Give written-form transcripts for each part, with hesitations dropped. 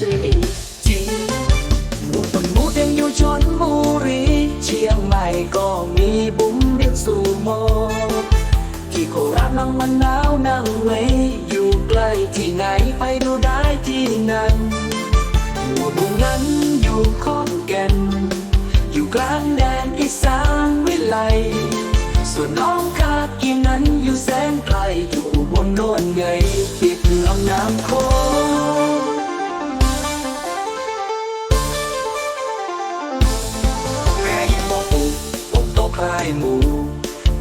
จริงหมู่ต้นหมูเต็งอยู่ชลบุรีเชียงใหม่ก็มีบุ้มบิ๊กซูโม่ที่โคราชน้องมะนาวนั่งเวอยู่ใกล้ที่ไหนไปดูได้ที่นั่นหมู่บุ้งนั้นอยู่ขอนแก่นอยู่กลางแดนอีสานวิไลส่วนน้องคากินนั้นอยู่แสนไกลอยู่บนโน่นไงติดลำน้ำโขงแม่ยิ้มบอกผมโตคลายหมู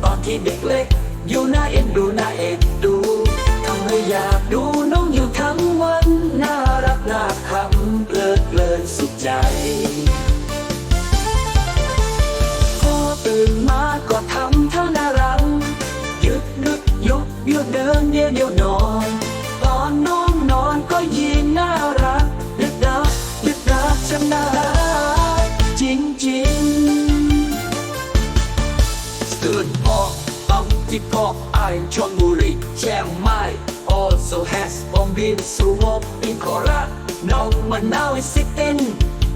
ตอนที่เด็กเล็กอยู่น่าเอ็นดูทำให้อยากดูน้องอยู่ทั้งวันน่ารักน่าขำเพลินสุขใจพอตื่นมาก็ทำเท่าน่ารักยึดยกเดินเดี๋ยวนอนตอนน้องนอนก็ยิ้มน่ารักดึกดักฉันน่ารักจริงตื่นออกต้องที่พอกไอชลบุรีเชียงใหม่ also has Bum Bim Sumo in โคราชน้องมะนาว is sitting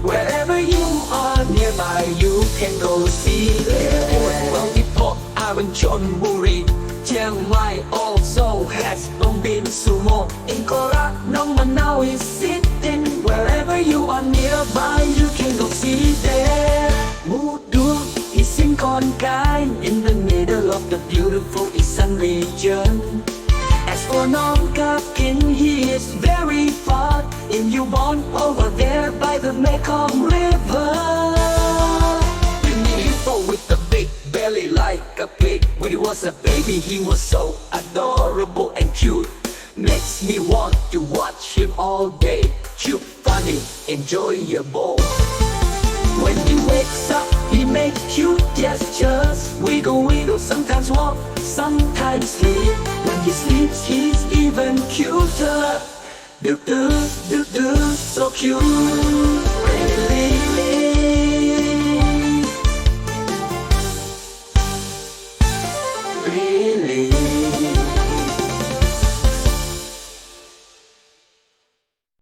wherever you are nearby you can go see them ต้องที่พอกไอชลบุรีเชียงใหม่ also has Bum Bim Sumo in โคราชน้องมะนาว is sitting wherever you are nearby you can go see them หมู่ดวงis in ขอนแก่ in the middle of the beautiful eastern region As for Nong Kakin, he is very far in you born over there by the Mekong River. Pygmy Hippo with the big belly like a pig. When he was a baby, he was so adorable and cute. Makes me want to watch him all day. Cute, funny, enjoyable. When he wakes up, he make cute gestures. Wiggle, sometimes walk, sometimes sleep. When he sleeps, he's even cuter. Do, so cute. Really.